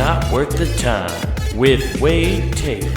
Not Worth the Time with Wade Taylor.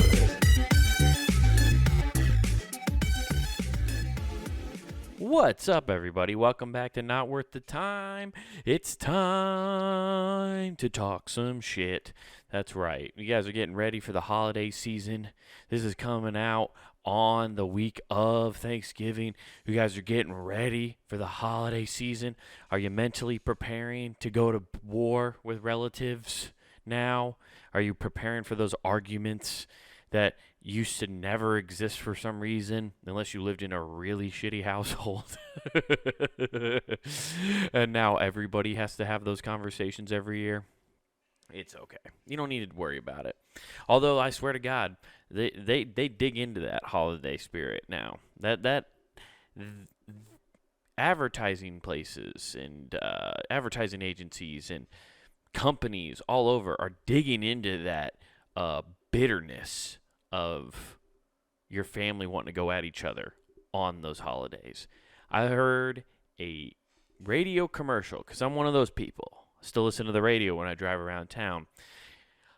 What's up, everybody? Welcome back to Not Worth the Time. It's time to talk some shit. That's right. You guys are getting ready for the holiday season. This is coming out on the week of Thanksgiving. You guys are getting ready for the holiday season. Are you mentally preparing to go to war with relatives now? Are you preparing for those arguments that used to never exist for some reason, unless you lived in a really shitty household? And now everybody has to have those conversations every year. It's okay. You don't need to worry about it. Although I swear to God, they dig into that holiday spirit now. That advertising places and advertising agencies and companies all over are digging into that bitterness of your family wanting to go at each other on those holidays. I heard a radio commercial, because I'm one of those people. I still listen to the radio when I drive around town,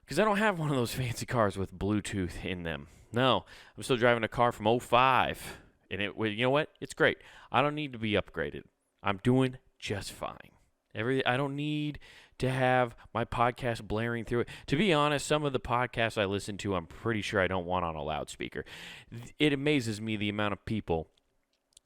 because I don't have one of those fancy cars with Bluetooth in them. No, I'm still driving a car from '05, and you know what? It's great. I don't need to be upgraded. I'm doing just fine. I don't need to have my podcast blaring through it. To be honest, some of the podcasts I listen to, I'm pretty sure I don't want on a loudspeaker. It amazes me the amount of people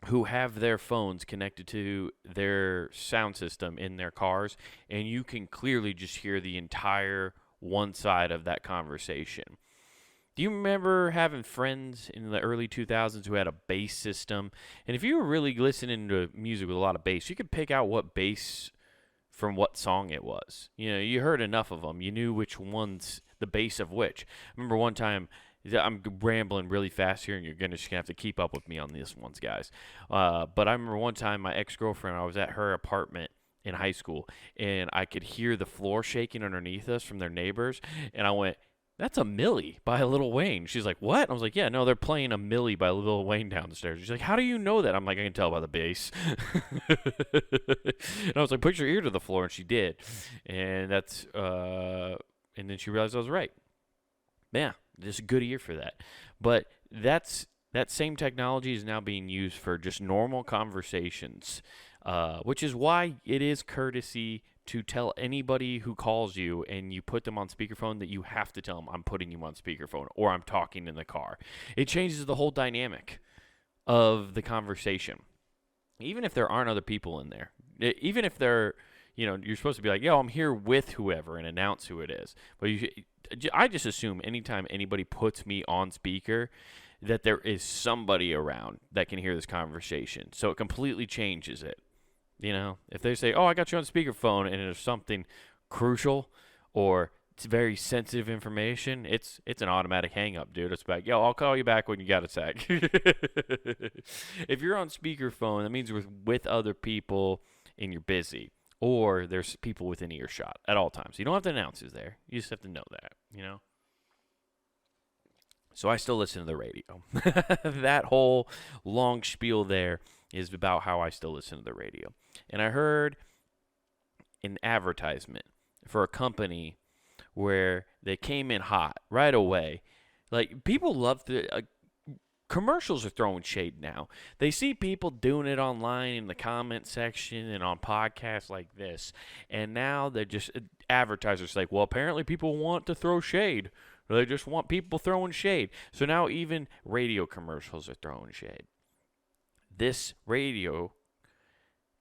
who have their phones connected to their sound system in their cars, and you can clearly just hear the entire one side of that conversation. Do you remember having friends in the early 2000s who had a bass system? And if you were really listening to music with a lot of bass, you could pick out what bass from what song it was. You know, you heard enough of them. You knew which one's the bass of which. I remember one time, I'm rambling really fast here, and you're just gonna have to keep up with me on this ones, guys. But I remember one time my ex-girlfriend, I was at her apartment in high school, and I could hear the floor shaking underneath us from their neighbors, and I went, "That's a Millie by Lil Wayne." She's like, "What?" I was like, "Yeah, no, they're playing a Millie by Lil Wayne downstairs." She's like, "How do you know that?" I'm like, "I can tell by the bass." And I was like, "Put your ear to the floor," and she did. And and then she realized I was right. Yeah, just a good ear for that. But that same technology is now being used for just normal conversations, which is why it is courtesy to tell anybody who calls you and you put them on speakerphone that you have to tell them, "I'm putting you on speakerphone," or "I'm talking in the car." It changes the whole dynamic of the conversation. Even if there aren't other people in there. Even if they're, you're supposed to be like, "Yo, I'm here with whoever," and announce who it is. But I just assume anytime anybody puts me on speaker that there is somebody around that can hear this conversation. So it completely changes it. If they say, "Oh, I got you on speakerphone," and it's something crucial or it's very sensitive information, it's an automatic hang up, dude. It's like, "Yo, I'll call you back when you got a sec." If you're on speakerphone, that means you're with other people and you're busy, or there's people within earshot at all times. You don't have to announce who's there. You just have to know that, So I still listen to the radio. That whole long spiel there is about how I still listen to the radio. And I heard an advertisement for a company where they came in hot right away. Like, people love commercials are throwing shade now. They see people doing it online in the comment section and on podcasts like this. And now they're just advertisers like, "Well, apparently people want to throw shade. They just want people throwing shade." So now even radio commercials are throwing shade. This radio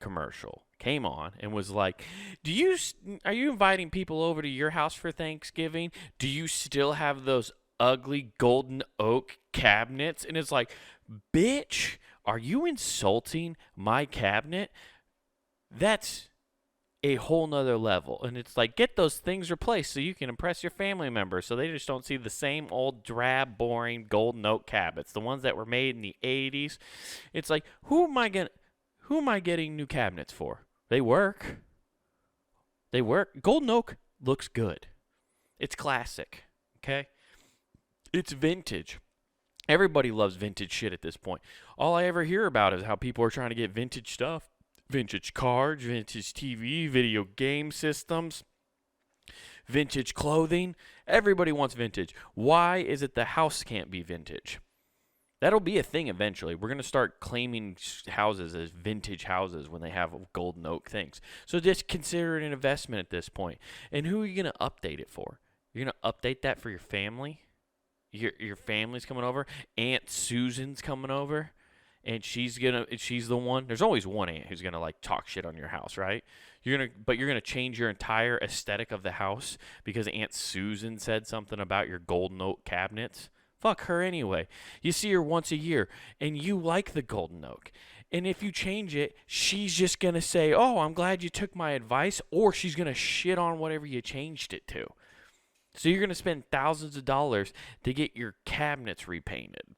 commercial came on and was like, "Are you inviting people over to your house for Thanksgiving? Do you still have those ugly golden oak cabinets?" And it's like, "Bitch, are you insulting my cabinet? That's a whole nother level." And it's like, get those things replaced so you can impress your family members, so they just don't see the same old drab, boring golden oak cabinets, the ones that were made in the 80s. It's like, who am I getting new cabinets for? They work. Golden oak looks good. It's classic, okay? It's vintage. Everybody loves vintage shit at this point. All I ever hear about is how people are trying to get vintage stuff. Vintage cards, vintage TV, video game systems, Vintage clothing. Everybody wants vintage. Why is it the house can't be vintage? That'll be a thing eventually. We're going to start claiming houses as vintage houses when they have golden oak things. So just consider it an investment at this point. And who are you going to update it for? You're going to update that for your family? Your family's coming over? Aunt Susan's coming over? And she's the one. There's always one aunt who's gonna like talk shit on your house, right? But you're gonna change your entire aesthetic of the house because Aunt Susan said something about your golden oak cabinets. Fuck her anyway. You see her once a year, and you like the golden oak. And if you change it, she's just gonna say, "Oh, I'm glad you took my advice," or she's gonna shit on whatever you changed it to. So you're gonna spend thousands of dollars to get your cabinets repainted,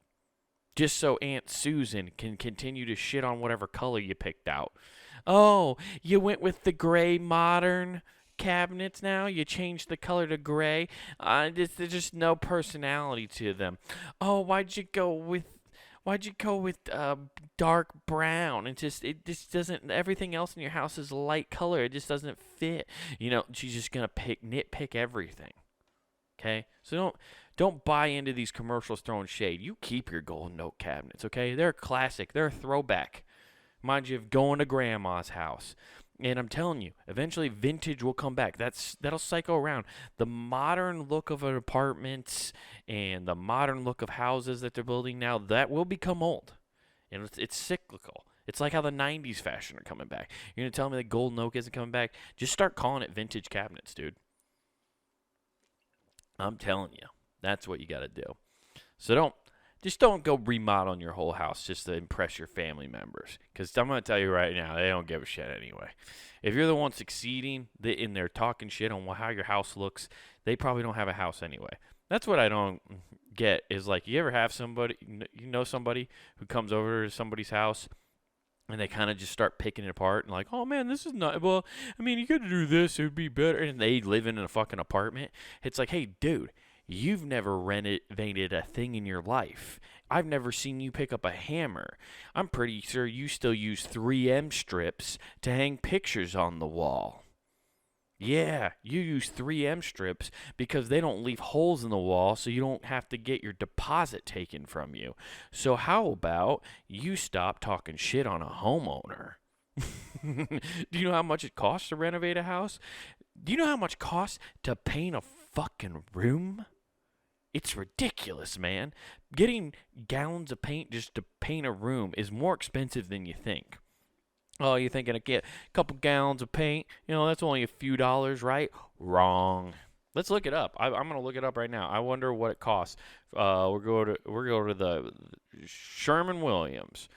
just so Aunt Susan can continue to shit on whatever color you picked out. Oh, you went with the gray modern cabinets now? You changed the color to gray? There's just no personality to them. Oh, why'd you go with dark brown? It just doesn't, everything else in your house is light color. It just doesn't fit. She's just going to nitpick everything. Okay? So don't buy into these commercials throwing shade. You keep your golden oak cabinets, okay? They're a classic. They're a throwback. Mind you of going to grandma's house. And I'm telling you, eventually vintage will come back. That'll cycle around. The modern look of apartments and the modern look of houses that they're building now, that will become old. And it's cyclical. It's like how the 90s fashion are coming back. You're going to tell me that golden oak isn't coming back? Just start calling it vintage cabinets, dude. I'm telling you. That's what you got to do. So don't go remodeling your whole house just to impress your family members. Because I'm going to tell you right now, they don't give a shit anyway. If you're the one succeeding in their talking shit on how your house looks, they probably don't have a house anyway. That's what I don't get is like, you ever have somebody who comes over to somebody's house and they kind of just start picking it apart and like, oh man, this is not, well, I mean, you could do this, it would be better. And they live in a fucking apartment. It's like, hey, dude. You've never renovated a thing in your life. I've never seen you pick up a hammer. I'm pretty sure you still use 3M strips to hang pictures on the wall. Yeah, you use 3M strips because they don't leave holes in the wall so you don't have to get your deposit taken from you. So how about you stop talking shit on a homeowner? Do you know how much it costs to renovate a house? Do you know how much it costs to paint a fucking room? It's ridiculous, man. Getting gallons of paint just to paint a room is more expensive than you think. Oh, you're thinking I get a couple gallons of paint? That's only a few dollars, right? Wrong. Let's look it up. I'm going to look it up right now. I wonder what it costs. We're going to the Sherman-Williams.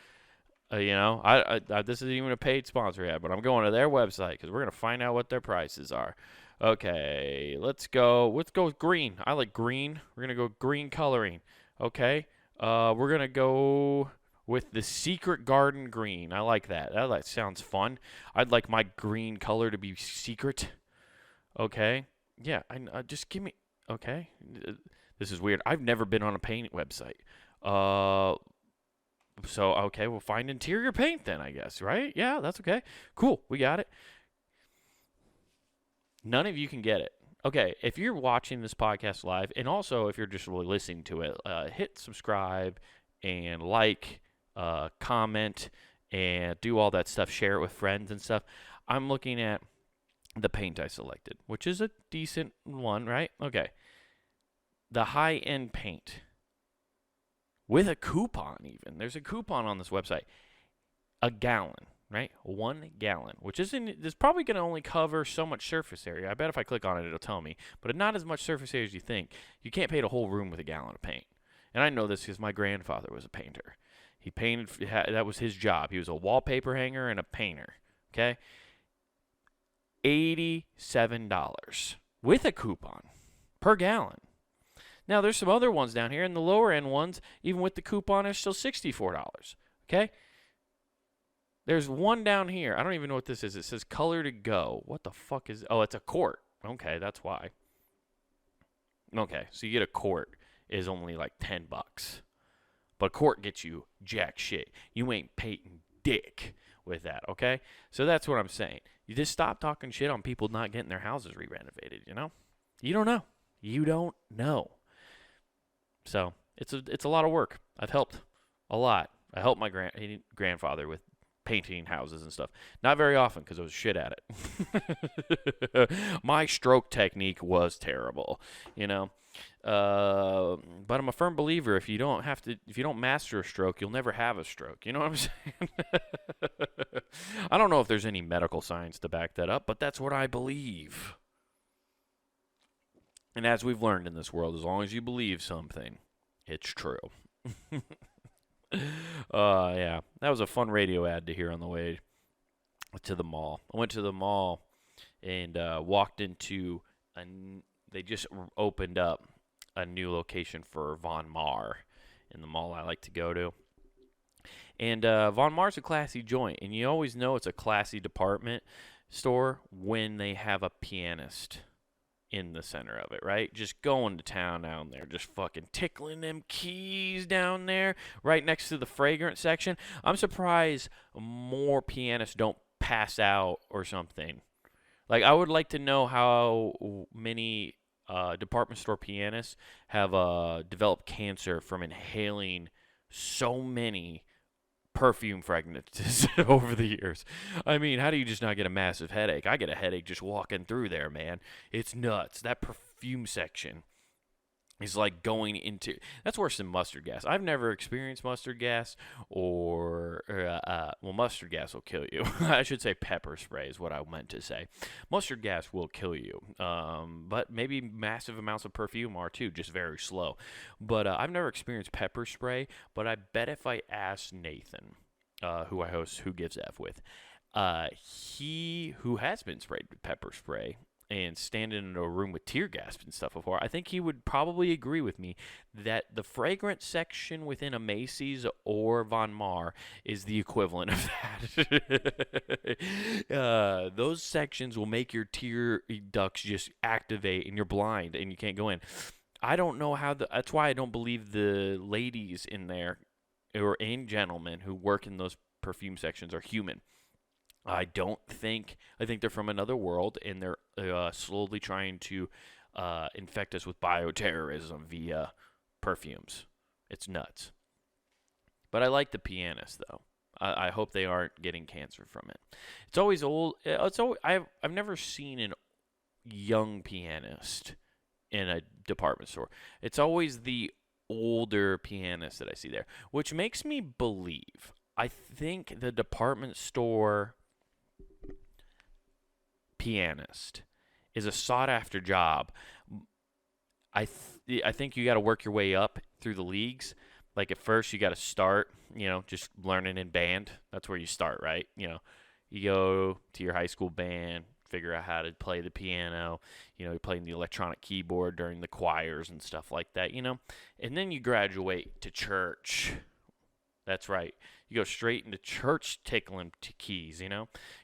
This isn't even a paid sponsor yet, but I'm going to their website because we're going to find out what their prices are. Okay, let's go with green. I like green. We're going to go green coloring. Okay, we're going to go with the Secret Garden green. I like that. That sounds fun. I'd like my green color to be secret. Okay, yeah, just give me, okay. This is weird. I've never been on a paint website. So, okay, we'll find interior paint then, I guess, right? Yeah, that's okay. Cool, we got it. None of you can get it. Okay, if you're watching this podcast live, and also if you're just really listening to it, hit subscribe and like, comment, and do all that stuff. Share it with friends and stuff. I'm looking at the paint I selected, which is a decent one, right? Okay. The high-end paint. With a coupon even. There's a coupon on this website. A gallon. Right? 1 gallon, which is probably going to only cover so much surface area. I bet if I click on it, it'll tell me. But not as much surface area as you think. You can't paint a whole room with a gallon of paint. And I know this because my grandfather was a painter. He painted, that was his job. He was a wallpaper hanger and a painter. Okay? $87 with a coupon per gallon. Now, there's some other ones down here, and the lower end ones, even with the coupon, are still $64. Okay? There's one down here. I don't even know what this is. It says color to go. What the fuck is... Oh, it's a quart. Okay, that's why. Okay, so you get a quart is only like $10. But a quart gets you jack shit. You ain't painting dick with that, okay? So that's what I'm saying. You just stop talking shit on people not getting their houses re-renovated, You don't know. You don't know. So it's a lot of work. I've helped a lot. I helped my grandfather with painting houses and stuff. Not very often because I was shit at it. My stroke technique was terrible, you know. But I'm a firm believer if you don't master a stroke, you'll never have a stroke. You know what I'm saying? I don't know if there's any medical science to back that up, but that's what I believe. And as we've learned in this world, as long as you believe something, it's true. Yeah, that was a fun radio ad to hear on the way to the mall. I went to the mall and walked into they just opened up a new location for Von Mar in the mall I like to go to. And Von Mar's a classy joint, and you always know it's a classy department store when they have a pianist in the center of it, right? Just going to town down there, just fucking tickling them keys down there, right next to the fragrance section. I'm surprised more pianists don't pass out or something. Like, I would like to know how many department store pianists have developed cancer from inhaling so many perfume fragrances over the years. I mean, how do you just not get a massive headache? I get a headache just walking through there, man. It's nuts. That perfume section is like going into, that's worse than mustard gas. I've never experienced mustard gas well, mustard gas will kill you. I should say pepper spray is what I meant to say. Mustard gas will kill you, but maybe massive amounts of perfume are too, just very slow. But I've never experienced pepper spray, but I bet if I asked Nathan, who I host Who Gives F with, he who has been sprayed with pepper spray and standing in a room with tear gas and stuff before, I think he would probably agree with me that the fragrance section within a Macy's or Von Mar is the equivalent of that. Those sections will make your tear ducts just activate and you're blind and you can't go in. I don't know how that's why I don't believe the ladies in there or gentlemen who work in those perfume sections are human. I think they're from another world, and they're slowly trying to infect us with bioterrorism via perfumes. It's nuts. But I like the pianist, though. I hope they aren't getting cancer from it. It's always old. I've never seen a young pianist in a department store. It's always the older pianist that I see there, which makes me believe. I think the department store pianist is a sought-after job. I think you got to work your way up through the leagues. Like, at first, you got to start, just learning in band. That's where you start, right? You go to your high school band, figure out how to play the piano. You're playing the electronic keyboard during the choirs and stuff like that, And then you graduate to church. That's right. You go straight into church tickling keys,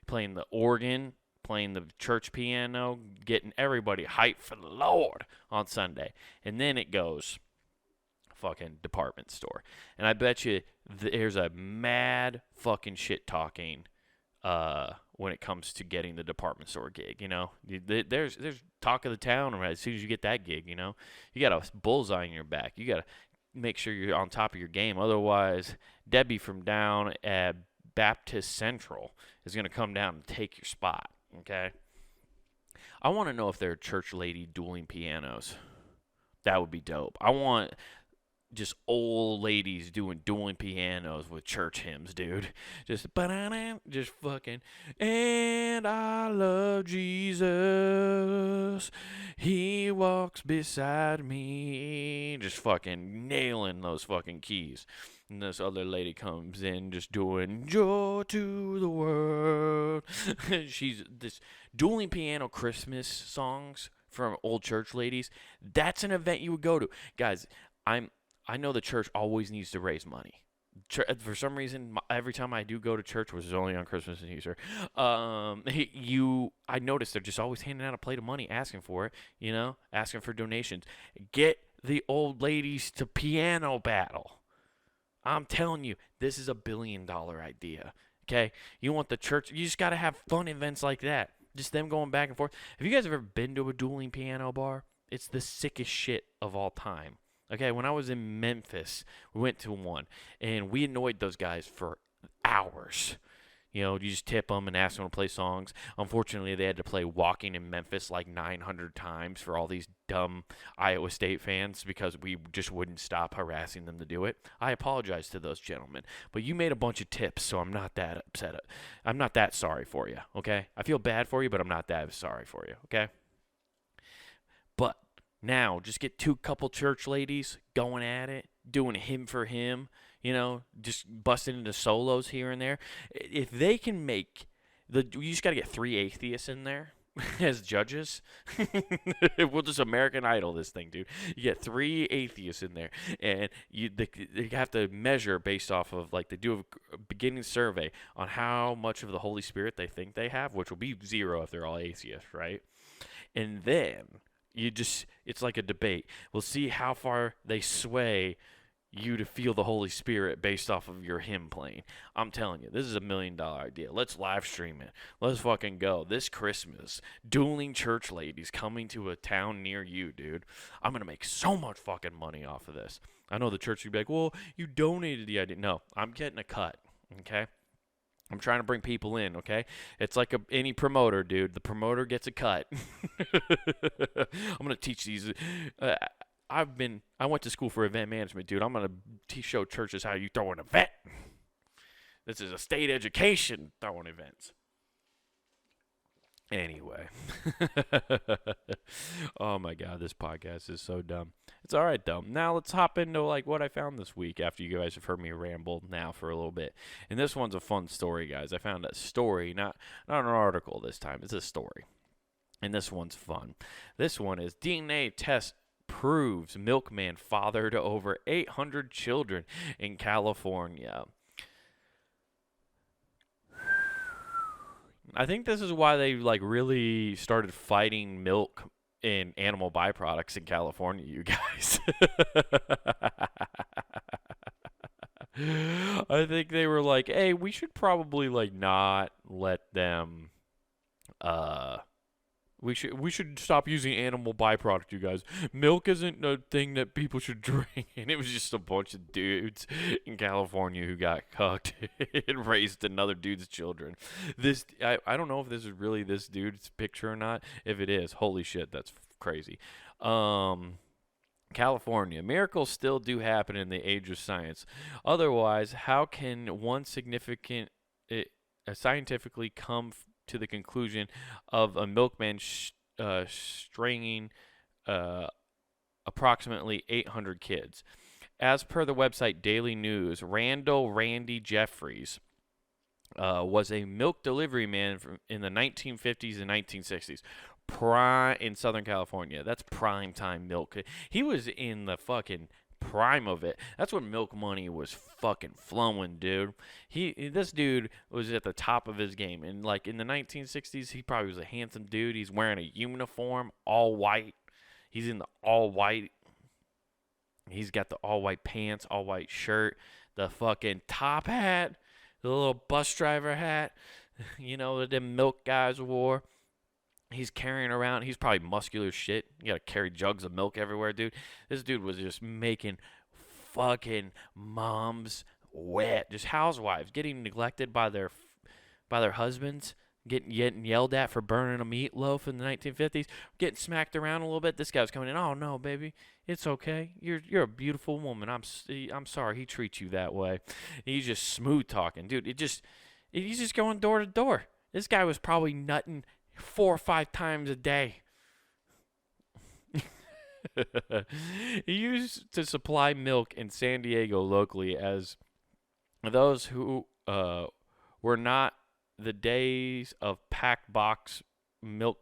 Playing the organ, playing the church piano, getting everybody hyped for the Lord on Sunday. And then it goes fucking department store. And I bet you there's a mad fucking shit talking when it comes to getting the department store gig, There's talk of the town as soon as you get that gig, You got a bullseye in your back. You got to make sure you're on top of your game. Otherwise, Debbie from down at Baptist Central is going to come down and take your spot. Okay. I want to know if there are church lady dueling pianos. That would be dope. I want just old ladies doing dueling pianos with church hymns, dude. Just fucking. And I love Jesus. He walks beside me. Just fucking nailing those fucking keys. And this other lady comes in just doing joy to the world. She's this dueling piano Christmas songs from old church ladies. That's an event you would go to. Guys, I know the church always needs to raise money. For some reason, every time I do go to church, which is only on Christmas and Easter, I notice they're just always handing out a plate of money, asking for it, asking for donations. Get the old ladies to piano battle. I'm telling you, this is $1 billion idea, okay? You want the church, you just got to have fun events like that. Just them going back and forth. Have you guys ever been to a dueling piano bar? It's the sickest shit of all time. Okay, when I was in Memphis, we went to one, and we annoyed those guys for hours. You just tip them and ask them to play songs. Unfortunately, they had to play Walking in Memphis like 900 times for all these dumb Iowa State fans because we just wouldn't stop harassing them to do it. I apologize to those gentlemen, but you made a bunch of tips, so I'm not that upset. I'm not that sorry for you, okay? I feel bad for you, but I'm not that sorry for you, okay? But now, just get two couple church ladies going at it, doing hymn for him, just busting into solos here and there. If they can make you just got to get three atheists in there as judges. We'll just American Idol this thing, dude. You get three atheists in there, and they have to measure based off of, like, they do a beginning survey on how much of the Holy Spirit they think they have, which will be 0 if they're all atheists, right? And then it's like a debate. We'll see how far they sway you to feel the Holy Spirit based off of your hymn playing. I'm telling you, this is $1 million idea. Let's live stream it. Let's fucking go. This Christmas, dueling church ladies coming to a town near you, dude. I'm going to make so much fucking money off of this. I know the church would be like, well, you donated the idea. No, I'm getting a cut, okay? I'm trying to bring people in, okay? It's like any promoter, dude. The promoter gets a cut. I'm going to teach these. I went to school for event management, dude. I'm going to show churches how you throw an event. This is a state education throwing events. Anyway. Oh my God, this podcast is so dumb. It's all right, though. Now let's hop into like what I found this week after you guys have heard me ramble now for a little bit. And this one's a fun story, guys. I found a story, not an article this time. It's a story. And this one's fun. This one is DNA test proves Milkman fathered over 800 children in California. I think this is why they like really started fighting milk and animal byproducts in California, you guys. I think they were like, hey, we should probably like not let them we should stop using animal byproduct, you guys. Milk isn't a thing that people should drink. And it was just a bunch of dudes in California who got cucked and raised another dude's children. I don't know if this is really this dude's picture or not. If it is, holy shit, that's crazy. California. Miracles still do happen in the age of science. Otherwise, how can one scientifically come to the conclusion of a milkman stringing approximately 800 kids? As per the website Daily News, Randy Jeffries was a milk delivery man in the 1950s and 1960s. Prime in Southern California. That's prime time milk. He was in the fucking prime of it. That's when milk money was fucking flowing, dude. This dude was at the top of his game. And like in the 1960s, he probably was a handsome dude. He's wearing a uniform, all white. He's in the all white. He's got the all white pants, all white shirt, the fucking top hat, the little bus driver hat, that them milk guys wore. He's carrying around. He's probably muscular shit. You gotta carry jugs of milk everywhere, dude. This dude was just making fucking moms wet. Just housewives getting neglected by their husbands, getting yelled at for burning a meatloaf in the 1950s, getting smacked around a little bit. This guy was coming in. Oh no, baby, it's okay. You're a beautiful woman. I'm sorry he treats you that way. He's just smooth talking, dude. He's just going door to door. This guy was probably nutting 4 or 5 times a day. He used to supply milk in San Diego locally as those who were not the days of packed milk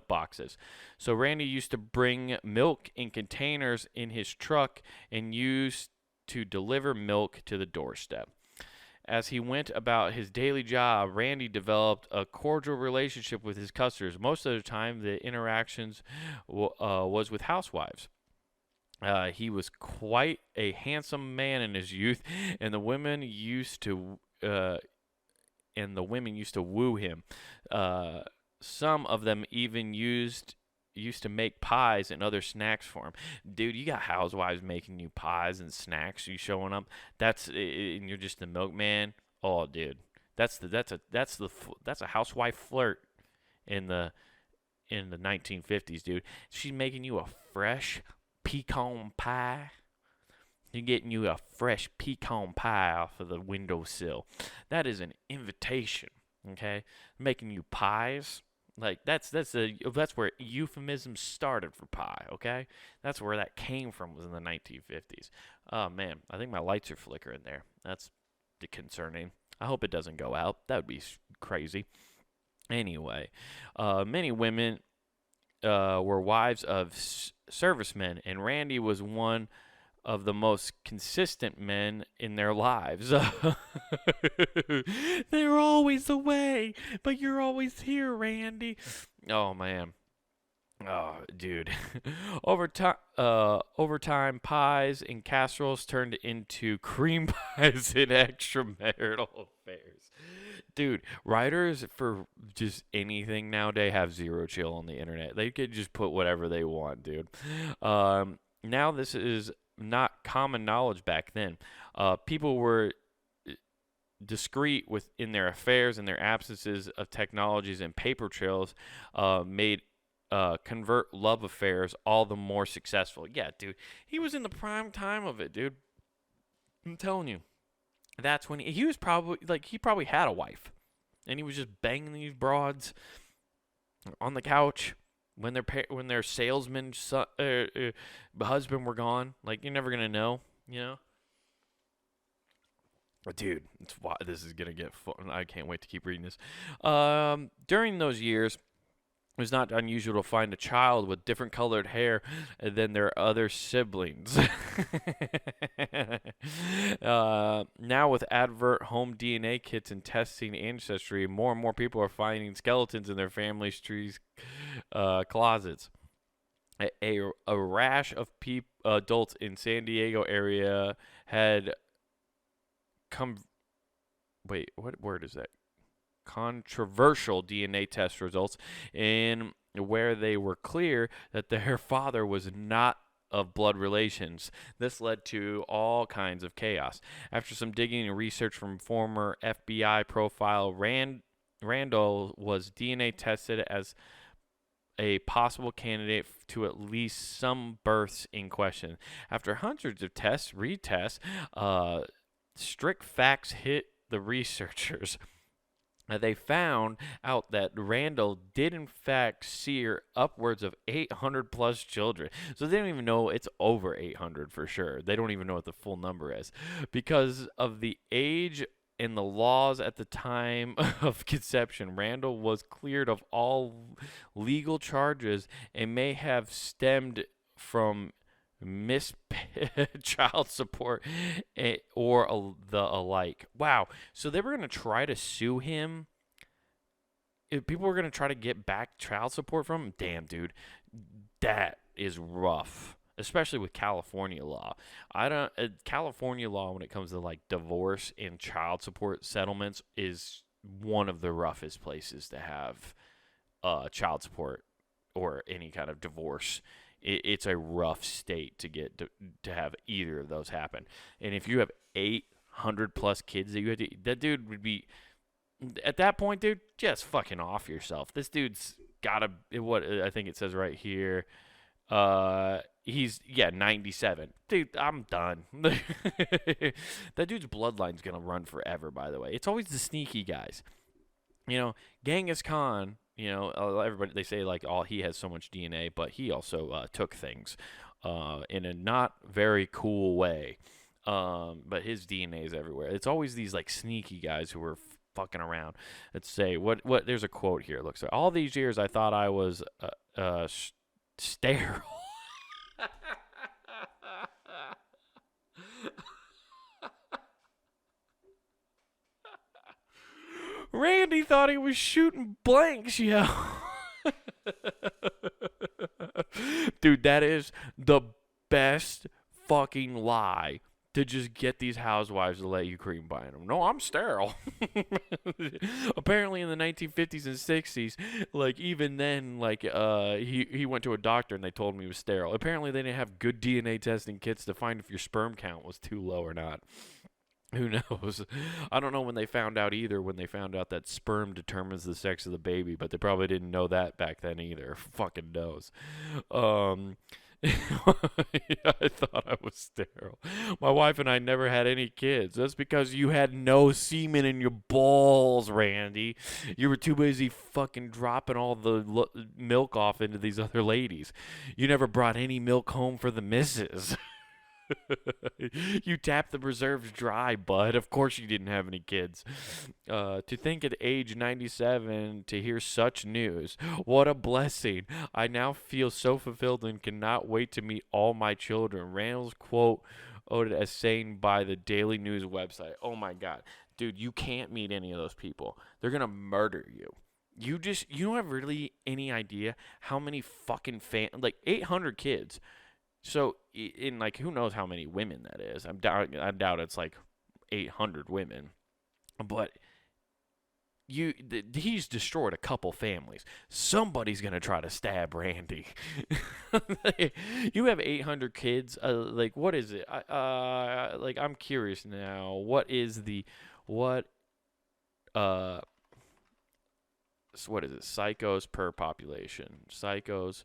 boxes. So Randy used to bring milk in containers in his truck and used to deliver milk to the doorstep. As he went about his daily job, Randy developed a cordial relationship with his customers. Most of the time, the interactions was with housewives. He was quite a handsome man in his youth, and the women used to and the women used to woo him. Some of them even used to make pies and other snacks for him. Dude, you got housewives making you pies and snacks. You showing up. And you're just the milkman. Oh, dude, that's a housewife flirt in the 1950s, dude. She's making you a fresh pecan pie. You're getting you a fresh pecan pie off of the windowsill. That is an invitation, okay? Making you pies. Like that's where euphemism started for pie, okay? That's where that came from, was in the 1950s. Oh man, I think my lights are flickering there. That's concerning. I hope it doesn't go out. That would be crazy. Anyway, many women were wives of servicemen, and Randy was one of the most consistent men in their lives. They're always away, but you're always here, Randy. Oh man. Oh, dude. Over time, pies and casseroles turned into cream pies and extramarital affairs. Dude, writers for just anything nowadays have zero chill on the internet. They could just put whatever they want, dude. Now this is not common knowledge back then. People were discreet within their affairs, and their absences of technologies and paper trails made convert love affairs all the more successful. Yeah, dude, he was in the prime time of it, dude. I'm telling you. That's when he was probably, like, he probably had a wife, and he was just banging these broads on the couch when their salesman husband were gone. Like, you're never gonna know, you know. But dude, this is gonna get fun. I can't wait to keep reading this. During those years, it was not unusual to find a child with different colored hair than their other siblings. Now, with advert home DNA kits and testing ancestry, more and more people are finding skeletons in their family's trees, closets. A rash of adults in San Diego area had come. Wait, what word is that? Controversial DNA test results in where they were clear that their father was not of blood relations. This led to all kinds of chaos. After some digging and research from former FBI profile, Randall was DNA tested as a possible candidate to at least some births in question. After hundreds of tests, retests, strict facts hit the researchers. They found out that Randall did in fact sear upwards of 800 plus children. So they don't even know it's over 800 for sure. They don't even know what the full number is. Because of the age and the laws at the time of conception, Randall was cleared of all legal charges and may have stemmed from child support or the alike. Wow. So they were going to try to sue him. If people were going to try to get back child support from him, damn, dude, that is rough, especially with California law. California law when it comes to like divorce and child support settlements is one of the roughest places to have child support or any kind of divorce. It's a rough state to get to have either of those happen. And if you have 800 plus kids that dude would be, at that point, dude, just fucking off yourself. This dude's gotta, what I think it says right here, he's 97. Dude, I'm done. That dude's bloodline's gonna run forever, by the way. It's always the sneaky guys. You know, Genghis Khan, you know, everybody, they say like, oh, he has so much DNA, but he also took things in a not very cool way. But his DNA is everywhere. It's always these like sneaky guys who are fucking around. Let's say what there's a quote here. It looks like, all these years I thought I was sterile. Randy thought he was shooting blanks, yo. Dude, that is the best fucking lie to just get these housewives to let you cream pie them. No, I'm sterile. Apparently in the 1950s and 60s, like even then, like he went to a doctor and they told him he was sterile. Apparently they didn't have good DNA testing kits to find if your sperm count was too low or not. Who knows? I don't know when they found out either, when they found out that sperm determines the sex of the baby, but they probably didn't know that back then either. Fucking knows. I thought I was sterile. My wife and I never had any kids. That's because you had no semen in your balls, Randy. You were too busy fucking dropping all the milk off into these other ladies. You never brought any milk home for the missus. You tapped the reserves dry, bud. Of course you didn't have any kids. To think at age 97 to hear such news. What a blessing. I now feel so fulfilled and cannot wait to meet all my children. Randall's quote as saying by the Daily News website. Oh my God. Dude, you can't meet any of those people. They're going to murder you. You don't have really any idea how many fucking like 800 kids. So, in like, who knows how many women that is? I doubt it's like 800 women. But he's destroyed a couple families. Somebody's going to try to stab Randy. You have 800 kids. Like, what is it? Like, I'm curious now. What is what is it? Psychos per population. Psychopaths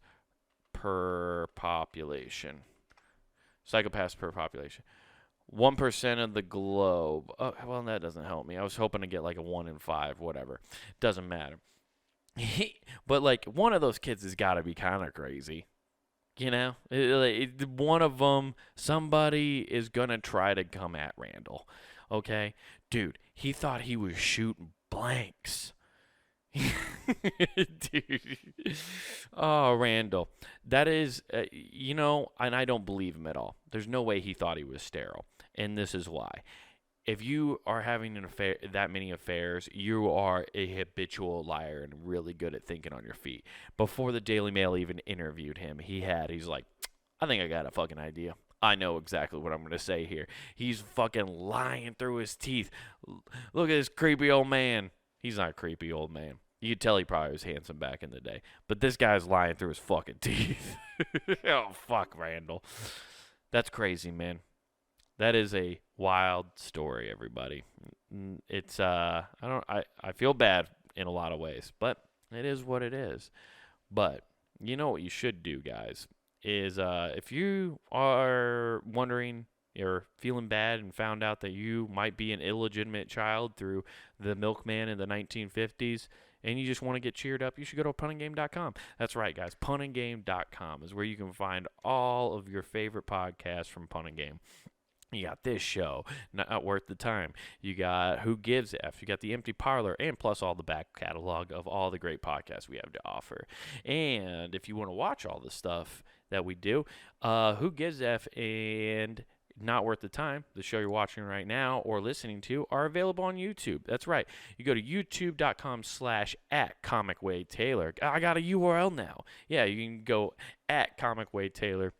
per population. 1% of the globe. Oh, well, that doesn't help me. I was hoping to get like a 1 in 5, whatever. Doesn't matter. But like one of those kids has got to be kind of crazy. You know, one of them, somebody is gonna try to come at Randall. Okay, dude, he thought he was shooting blanks. Dude. Oh, Randall. That is, and I don't believe him at all. There's no way he thought he was sterile. And this is why. If you are having that many affairs, you are a habitual liar and really good at thinking on your feet. Before the Daily Mail even interviewed him, he's like, I think I got a fucking idea. I know exactly what I'm going to say here. He's fucking lying through his teeth. Look at this creepy old man. He's not a creepy old man. You could tell he probably was handsome back in the day. But this guy's lying through his fucking teeth. Oh, fuck, Randall. That's crazy, man. That is a wild story, everybody. It's, I feel bad in a lot of ways, but it is what it is. But you know what you should do, guys, is if you are wondering or feeling bad and found out that you might be an illegitimate child through the Milkman in the 1950s and you just want to get cheered up, you should go to punandgame.com. That's right, guys. Punandgame.com is where you can find all of your favorite podcasts from Pun and Game. You got this show, Not Worth the Time. You got Who Gives F. You got The Empty Parlor, and plus all the back catalog of all the great podcasts we have to offer. And if you want to watch all the stuff that we do, Who Gives F and Not Worth the Time, the show you're watching right now or listening to, are available on YouTube. That's right. You go to youtube.com/@ComicWadeTaylor. I got a URL now. Yeah, you can go @ComicWadeTaylor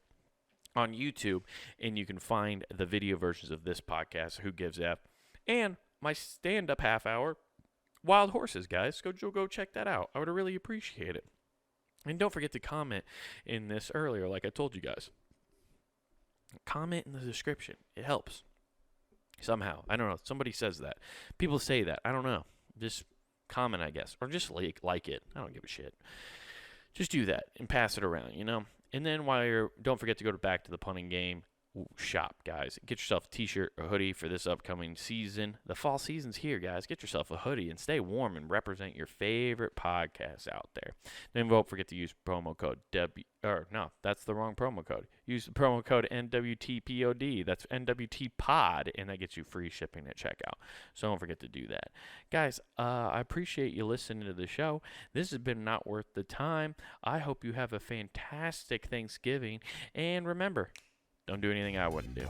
on YouTube, and you can find the video versions of this podcast, Who Gives F, and my stand-up half hour, Wild Horses, guys. Go check that out. I would really appreciate it. And don't forget to comment in this earlier, like I told you guys. Comment in the description. It helps. Somehow. I don't know. Somebody says that. People say that. I don't know. Just comment, I guess. Or just like it. I don't give a shit. Just do that and pass it around, you know? And then don't forget to go back to the Pun and Game shop, guys. Get yourself a t-shirt or hoodie for this upcoming season. The fall season's here, guys. Get yourself a hoodie and stay warm and represent your favorite podcasts out there. Then don't forget to use promo code that's the wrong promo code. Use the promo code NWTPOD. That's NWTPOD, and that gets you free shipping at checkout. So don't forget to do that. Guys, I appreciate you listening to the show. This has been Not Worth the Time. I hope you have a fantastic Thanksgiving. And remember, don't do anything I wouldn't do.